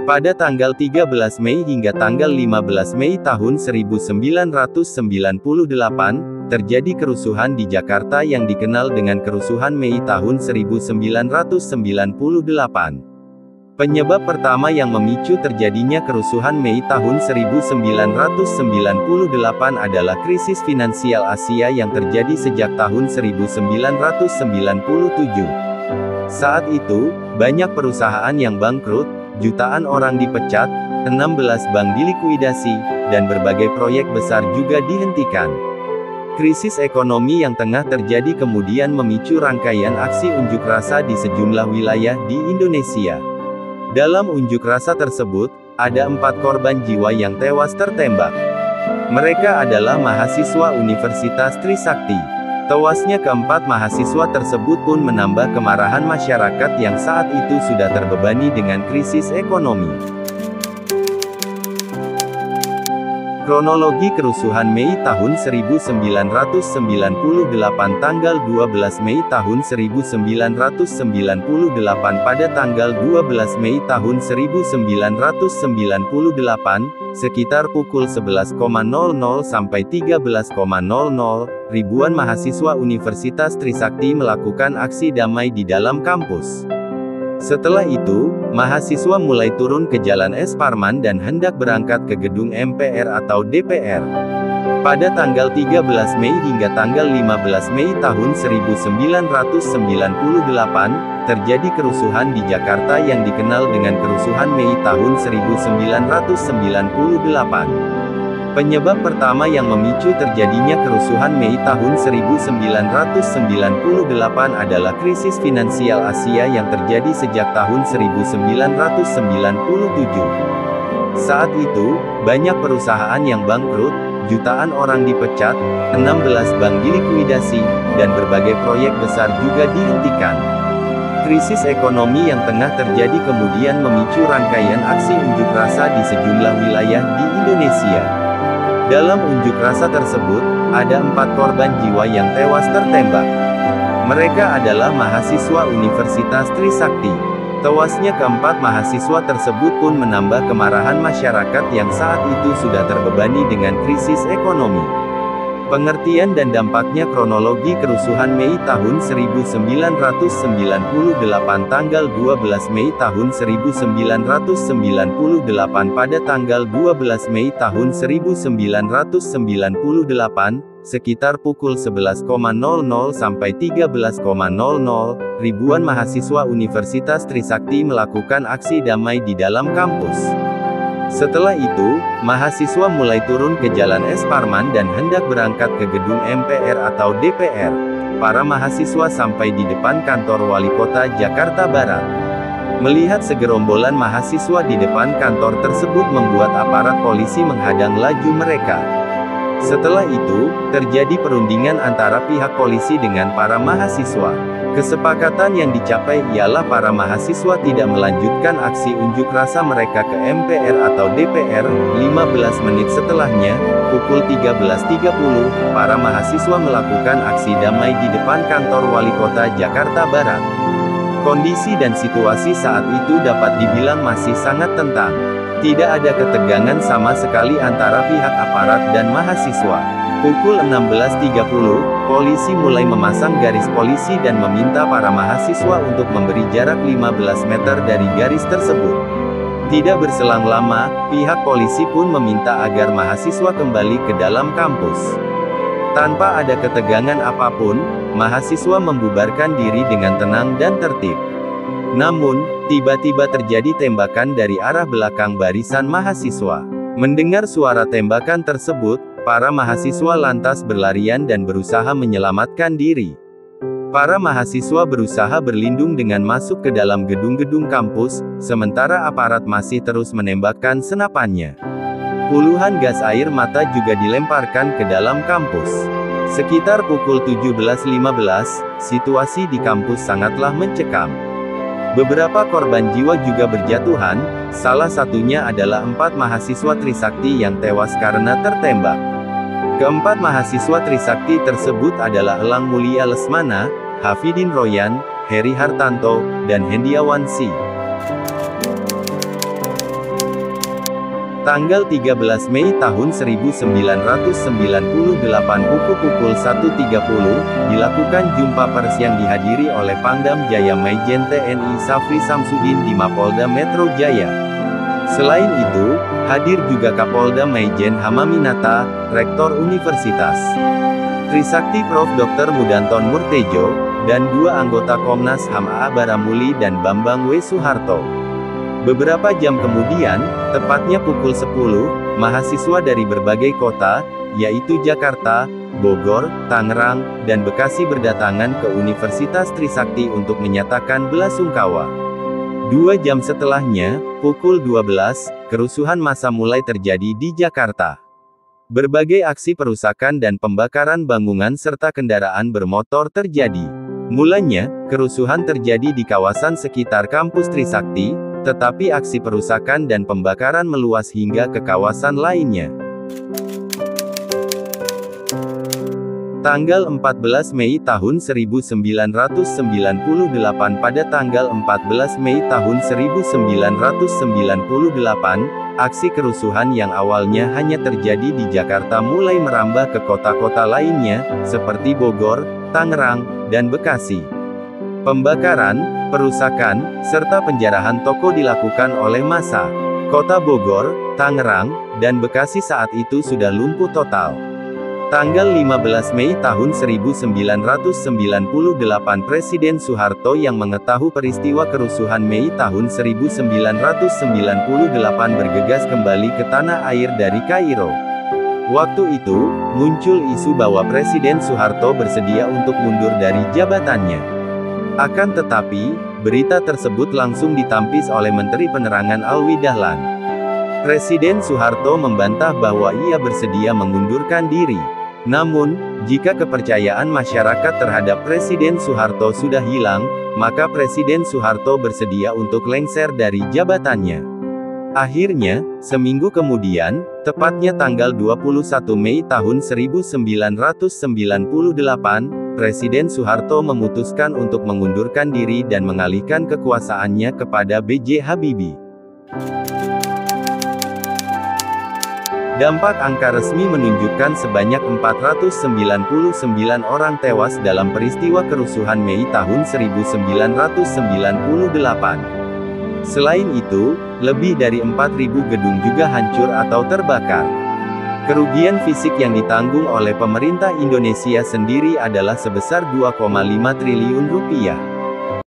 Pada tanggal 13 Mei hingga tanggal 15 Mei tahun 1998, terjadi kerusuhan di Jakarta yang dikenal dengan Kerusuhan Mei tahun 1998. Penyebab pertama yang memicu terjadinya Kerusuhan Mei tahun 1998 adalah krisis finansial Asia yang terjadi sejak tahun 1997. Saat itu, banyak perusahaan yang bangkrut, jutaan orang dipecat, 16 bank dilikuidasi, dan berbagai proyek besar juga dihentikan. Krisis ekonomi yang tengah terjadi kemudian memicu rangkaian aksi unjuk rasa di sejumlah wilayah di Indonesia. Dalam unjuk rasa tersebut, ada 4 korban jiwa yang tewas tertembak. Mereka adalah mahasiswa Universitas Trisakti. Tewasnya keempat mahasiswa tersebut pun menambah kemarahan masyarakat yang saat itu sudah terbebani dengan krisis ekonomi. Kronologi kerusuhan Mei tahun 1998. Tanggal 12 Mei tahun 1998. Pada tanggal 12 Mei tahun 1998, sekitar pukul 11.00 sampai 13.00, ribuan mahasiswa Universitas Trisakti melakukan aksi damai di dalam kampus. Setelah itu, mahasiswa mulai turun ke Jalan Es Parman dan hendak berangkat ke gedung MPR atau DPR. Pada tanggal 13 Mei hingga tanggal 15 Mei tahun 1998, terjadi kerusuhan di Jakarta yang dikenal dengan Kerusuhan Mei tahun 1998. Penyebab pertama yang memicu terjadinya Kerusuhan Mei tahun 1998 adalah krisis finansial Asia yang terjadi sejak tahun 1997. Saat itu, banyak perusahaan yang bangkrut, jutaan orang dipecat, 16 bank dilikuidasi, dan berbagai proyek besar juga dihentikan. Krisis ekonomi yang tengah terjadi kemudian memicu rangkaian aksi unjuk rasa di sejumlah wilayah di Indonesia. Dalam unjuk rasa tersebut, ada 4 korban jiwa yang tewas tertembak. Mereka adalah mahasiswa Universitas Trisakti. Tewasnya keempat mahasiswa tersebut pun menambah kemarahan masyarakat yang saat itu sudah terbebani dengan krisis ekonomi. Pengertian dan dampaknya kronologi kerusuhan Mei tahun 1998. Tanggal 12 Mei tahun 1998. Pada tanggal 12 Mei tahun 1998, sekitar pukul 11.00 sampai 13.00, ribuan mahasiswa Universitas Trisakti melakukan aksi damai di dalam kampus. Setelah itu, mahasiswa mulai turun ke Jalan Es Parman dan hendak berangkat ke gedung MPR atau DPR. Para mahasiswa sampai di depan kantor Wali Kota Jakarta Barat. Melihat segerombolan mahasiswa di depan kantor tersebut membuat aparat polisi menghadang laju mereka. Setelah itu, terjadi perundingan antara pihak polisi dengan para mahasiswa. Kesepakatan yang dicapai ialah para mahasiswa tidak melanjutkan aksi unjuk rasa mereka ke MPR atau DPR. 15 menit setelahnya, pukul 13.30, para mahasiswa melakukan aksi damai di depan kantor Wali Kota Jakarta Barat. Kondisi dan situasi saat itu dapat dibilang masih sangat tenang. Tidak ada ketegangan sama sekali antara pihak aparat dan mahasiswa. Pukul 16.30, polisi mulai memasang garis polisi dan meminta para mahasiswa untuk memberi jarak 15 meter dari garis tersebut. Tidak berselang lama, pihak polisi pun meminta agar mahasiswa kembali ke dalam kampus. Tanpa ada ketegangan apapun, mahasiswa membubarkan diri dengan tenang dan tertib. Namun, tiba-tiba terjadi tembakan dari arah belakang barisan mahasiswa. Mendengar suara tembakan tersebut, para mahasiswa lantas berlarian dan berusaha menyelamatkan diri. Para mahasiswa berusaha berlindung dengan masuk ke dalam gedung-gedung kampus, sementara aparat masih terus menembakkan senapannya. Puluhan gas air mata juga dilemparkan ke dalam kampus. Sekitar pukul 17.15, situasi di kampus sangatlah mencekam. Beberapa korban jiwa juga berjatuhan, salah satunya adalah 4 mahasiswa Trisakti yang tewas karena tertembak. Keempat mahasiswa Trisakti tersebut adalah Elang Mulia Lesmana, Hafidin Royan, Heri Hartanto, dan Hendiawan Si. Tanggal 13 Mei tahun 1998 pukul 1.30, dilakukan jumpa pers yang dihadiri oleh Pangdam Jaya Maijen TNI Safri Samsudin di Mapolda Metro Jaya. Selain itu, hadir juga Kapolda Maijen Hamaminata, Rektor Universitas Trisakti Prof. Dr. Mudanton Murtejo, dan 2 anggota Komnas HAM A. Baramuli dan Bambang W. Suharto. Beberapa jam kemudian, tepatnya pukul 10, mahasiswa dari berbagai kota, yaitu Jakarta, Bogor, Tangerang, dan Bekasi berdatangan ke Universitas Trisakti untuk menyatakan belasungkawa. 2 jam setelahnya, pukul 12, kerusuhan massa mulai terjadi di Jakarta. Berbagai aksi perusakan dan pembakaran bangunan serta kendaraan bermotor terjadi. Mulanya, kerusuhan terjadi di kawasan sekitar kampus Trisakti, tetapi aksi perusakan dan pembakaran meluas hingga ke kawasan lainnya. Tanggal 14 Mei tahun 1998. Pada tanggal 14 Mei tahun 1998, aksi kerusuhan yang awalnya hanya terjadi di Jakarta mulai merambah ke kota-kota lainnya, seperti Bogor, Tangerang, dan Bekasi. Pembakaran, perusakan, serta penjarahan toko dilakukan oleh massa. Kota Bogor, Tangerang, dan Bekasi saat itu sudah lumpuh total. Tanggal 15 Mei tahun 1998 Presiden Soeharto yang mengetahui peristiwa kerusuhan Mei tahun 1998 bergegas kembali ke tanah air dari Kairo. Waktu itu, muncul isu bahwa Presiden Soeharto bersedia untuk mundur dari jabatannya. Akan tetapi, berita tersebut langsung ditampis oleh Menteri Penerangan Alwi Dahlan. Presiden Soeharto membantah bahwa ia bersedia mengundurkan diri. Namun, jika kepercayaan masyarakat terhadap Presiden Soeharto sudah hilang, maka Presiden Soeharto bersedia untuk lengser dari jabatannya. Akhirnya, seminggu kemudian, tepatnya tanggal 21 Mei tahun 1998, Presiden Soeharto memutuskan untuk mengundurkan diri dan mengalihkan kekuasaannya kepada B.J. Habibie. Dampak angka resmi menunjukkan sebanyak 499 orang tewas dalam peristiwa kerusuhan Mei tahun 1998. Selain itu, lebih dari 4.000 gedung juga hancur atau terbakar. Kerugian fisik yang ditanggung oleh pemerintah Indonesia sendiri adalah sebesar 2,5 triliun rupiah.